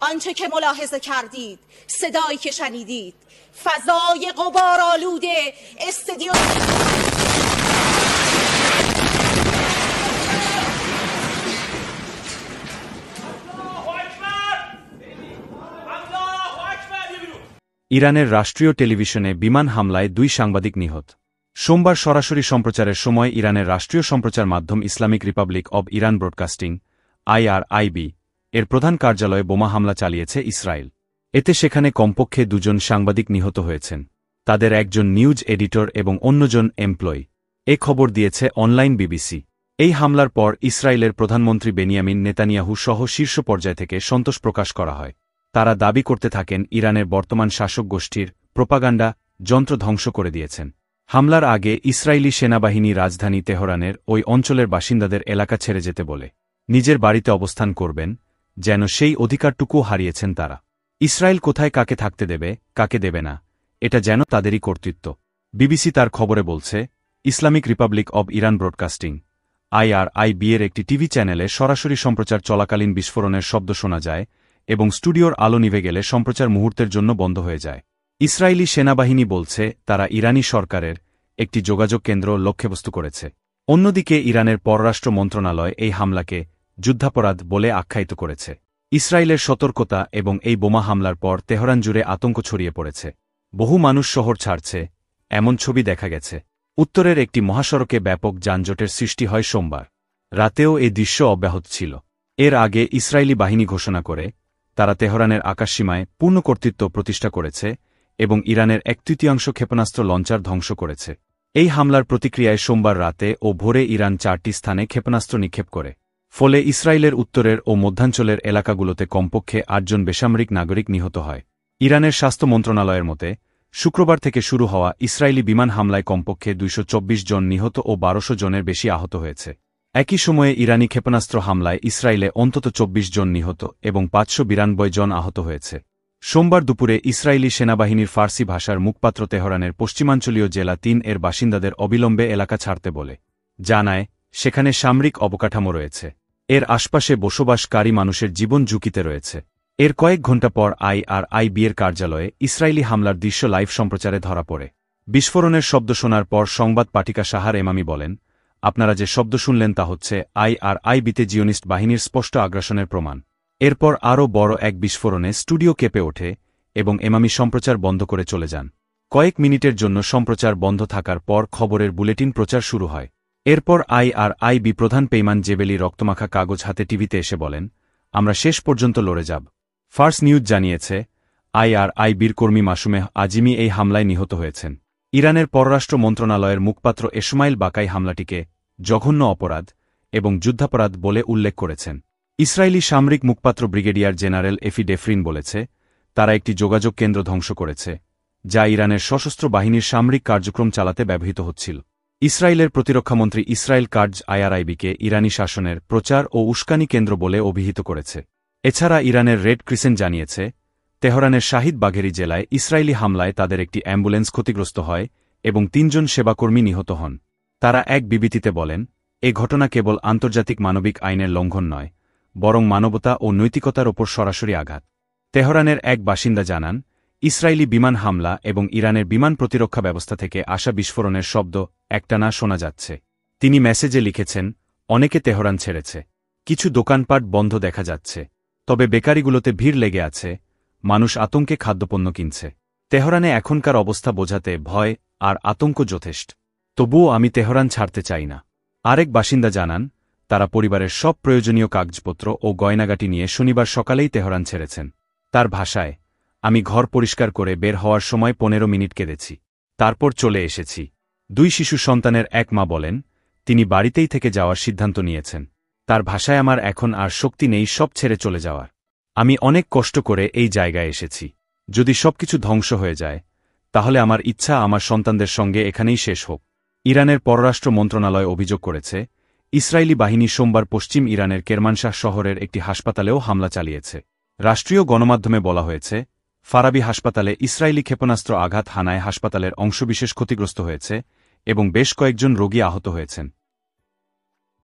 آنچه که ملاحظه کردید، صدایی که شنیدید، فضای غبارآلود استودیو ইরানের রাষ্ট্রীয় টেলিভিশনে বিমান হামলায় 2 সাংবাদিক নিহত। সোমবার সরাসরি সম্প্রচারের সময় ইরানের রাষ্ট্রীয় সম্প্রচার মাধ্যম Islamic Republic of Iran broadcasting IRIB এর প্রধান কার্যালয়ে বোমা হামলা চালিয়েছে ইসরায়েল। এতে সেখানে কমপক্ষে 2 জন সাংবাদিক নিহত হয়েছেন। তাদের একজন নিউজ এডিটর এবং অন্যজন এমপ্লয়ি। এ খবর দিয়েছে অনলাইন বিবিসি। এই হামলার পর ইসরায়েলের প্রধানমন্ত্রী বেনিয়ামিন নেতানিয়াহু সহ শীর্ষ পর্যায় থেকে সন্তোষ প্রকাশ করা হয়। তারা দাবি করতে থাকেন ইরানের বর্তমান শাসক গোষ্ঠীর প্রোপাগান্ডা যন্ত্র ধ্বংস করে দিয়েছেন। হামলার আগে ইসরায়েলি সেনাবাহিনী রাজধানী তেহরানের ওই অঞ্চলের বাসিন্দাদের এলাকা ছেড়ে যেতে বলে নিজের বাড়িতে অবস্থান করবেন, যেন সেই অধিকারটুকু হারিয়েছেন তারা। ইসরায়েল কোথায় কাকে থাকতে দেবে, কাকে দেবে না, এটা যেন তাদেরই কর্তৃত্ব। বিবিসি তার খবরে বলছে, Islamic Republic of Iran broadcasting IRIB এর একটি টিভি চ্যানেলে সরাসরি সম্প্রচার চলাকালীন বিস্ফোরণের শব্দ শোনা যায় এবং স্টুডিওর আলো নিভে গেলে সম্প্রচার মুহূর্তের জন্য বন্ধ হয়ে যায়। ইসরায়েলি সেনাবাহিনী বলছে তারা ইরানি সরকারের একটি যোগাযোগ কেন্দ্র লক্ষ্যবস্তু করেছে। অন্যদিকে ইরানের পররাষ্ট্র মন্ত্রণালয় এই হামলাকে যুদ্ধাপরাধ বলে আখ্যায়িত করেছে। ইসরায়েলের সতর্কতা এবং এই বোমা হামলার পর তেহরান জুড়ে আতঙ্ক ছড়িয়ে পড়েছে। বহু মানুষ শহর ছাড়ছে, এমন ছবি দেখা গেছে। উত্তরের একটি মহাসড়কে ব্যাপক যানজটের সৃষ্টি হয় সোমবার রাতেও এই দৃশ্য অব্যাহত ছিল। এর আগে ইসরায়েলি বাহিনী ঘোষণা করে তারা তেহরানের আকাশসীমায় পূর্ণ কর্তৃত্ব প্রতিষ্ঠা করেছে এবং ইরানের 1/3 ক্ষেপণাস্ত্র লঞ্চার ধ্বংস করেছে। এই হামলার প্রতিক্রিয়ায় সোমবার রাতে ও ভোরে ইরান 4টি স্থানে ক্ষেপণাস্ত্র নিক্ষেপ করে। ফলে ইসরায়েলের উত্তরের ও মধ্যাঞ্চলের এলাকাগুলোতে কমপক্ষে 8 জন বেসামরিক নাগরিক নিহত হয়। ইরানের স্বাস্থ্য মন্ত্রণালয়ের মতে শুক্রবার থেকে শুরু হওয়া ইসরায়েলি বিমান হামলায় কমপক্ষে 224 জন নিহত ও 1200 জনের বেশি আহত হয়েছে। একই সময়ে ইরানি ক্ষেপণাস্ত্র হামলায় ইসরায়েলে অন্তত 24 জন নিহত এবং 592 জন আহত হয়েছে। সোমবার দুপুরে ইসরায়েলি সেনাবাহিনীর ফার্সি ভাষার মুখপাত্র তেহরানের পশ্চিমাঞ্চলীয় জেলা 3 এর বাসিন্দাদের অবিলম্বে এলাকা ছাড়তে বলে জানায় সেখানে সামরিক অবকাঠামো রয়েছে। এর আশপাশে বসবাসকারী মানুষের জীবন ঝুঁকিতে রয়েছে। এর কয়েক ঘণ্টা পর IRIB এর কার্যালয়ে ইসরায়েলি হামলার দৃশ্য লাইভ সম্প্রচারে ধরা পড়ে। বিস্ফোরণের শব্দ শোনার পর সংবাদ পাঠিকা সাহার এমামি বলেন, আপনারা যে শব্দ শুনলেন তা হচ্ছে IRIBতে জিওনিস্ট বাহিনীর স্পষ্ট আগ্রাসনের প্রমাণ। এরপর আরও বড় এক বিস্ফোরণে স্টুডিও কেঁপে ওঠে এবং এমামি সম্প্রচার বন্ধ করে চলে যান। কয়েক মিনিটের জন্য সম্প্রচার বন্ধ থাকার পর খবরের বুলেটিন প্রচার শুরু হয়। এরপর IRIB প্রধান পেইমান জেবেলি রক্তমাখা কাগজ হাতে টিভিতে এসে বলেন, আমরা শেষ পর্যন্ত লড়ে যাব। ফার্স নিউজ জানিয়েছে IRIBর কর্মী মাসুমেহ আজিমি এই হামলায় নিহত হয়েছেন। ইরানের পররাষ্ট্র মন্ত্রণালয়ের মুখপাত্র এসমাইল বাকাই হামলাটিকে জঘন্য অপরাধ এবং যুদ্ধাপরাধ বলে উল্লেখ করেছেন। ইসরায়েলি সামরিক মুখপাত্র ব্রিগেডিয়ার জেনারেল এফি ডেফরিন বলেছে তারা একটি যোগাযোগ কেন্দ্র ধ্বংস করেছে যা ইরানের সশস্ত্র বাহিনীর সামরিক কার্যক্রম চালাতে ব্যবহৃত হচ্ছিল। ইসরায়েলের প্রতিরক্ষামন্ত্রী ইসরায়েল কাটজ IRIBকে ইরানি শাসনের প্রচার ও উস্কানি কেন্দ্র বলে অভিহিত করেছে। এছাড়া ইরানের রেড ক্রিসেন্ট জানিয়েছে তেহরানের শাহিদ বাঘেরি জেলায় ইসরায়েলি হামলায় তাদের একটি অ্যাম্বুলেন্স ক্ষতিগ্রস্ত হয় এবং 3 জন সেবাকর্মী নিহত হন। তারা এক বিবৃতিতে বলেন, এ ঘটনা কেবল আন্তর্জাতিক মানবিক আইনের লঙ্ঘন নয়, বরং মানবতা ও নৈতিকতার ওপর সরাসরি আঘাত। তেহরানের এক বাসিন্দা জানান, ইসরায়েলি বিমান হামলা এবং ইরানের বিমান প্রতিরক্ষা ব্যবস্থা থেকে আসা বিস্ফোরণের শব্দ একটানা শোনা যাচ্ছে। তিনি মেসেজে লিখেছেন, অনেকে তেহরান ছেড়েছে, কিছু দোকানপাট বন্ধ দেখা যাচ্ছে, তবে বেকারিগুলোতে ভিড় লেগে আছে, মানুষ আতঙ্কে খাদ্যপণ্য কিনছে। তেহরানে এখনকার অবস্থা বোঝাতে ভয় আর আতঙ্ক যথেষ্ট, তবুও আমি তেহরান ছাড়তে চাই না। আরেক বাসিন্দা জানান, তারা পরিবারের সব প্রয়োজনীয় কাগজপত্র ও গয়নাগাটি নিয়ে শনিবার সকালেই তেহরান ছেড়েছেন। তার ভাষায়, আমি ঘর পরিষ্কার করে বের হওয়ার সময় 15 মিনিট কেঁদেছি, তারপর চলে এসেছি। 2 শিশু সন্তানের এক মা বলেন, তিনি বাড়িতেই থেকে যাওয়ার সিদ্ধান্ত নিয়েছেন। তার ভাষায়, আমার এখন আর শক্তি নেই সব ছেড়ে চলে যাওয়ার। আমি অনেক কষ্ট করে এই জায়গায় এসেছি। যদি সবকিছু ধ্বংস হয়ে যায় তাহলে আমার ইচ্ছা আমার সন্তানদের সঙ্গে এখানেই শেষ হোক। ইরানের পররাষ্ট্র মন্ত্রণালয় অভিযোগ করেছে ইসরায়েলি বাহিনী সোমবার পশ্চিম ইরানের কেরমানশাহ শহরের একটি হাসপাতালেও হামলা চালিয়েছে। রাষ্ট্রীয় গণমাধ্যমে বলা হয়েছে, ফারাবি হাসপাতালে ইসরায়েলি ক্ষেপণাস্ত্র আঘাত হানায় হাসপাতালের অংশবিশেষ ক্ষতিগ্রস্ত হয়েছে এবং বেশ কয়েকজন রোগী আহত হয়েছেন।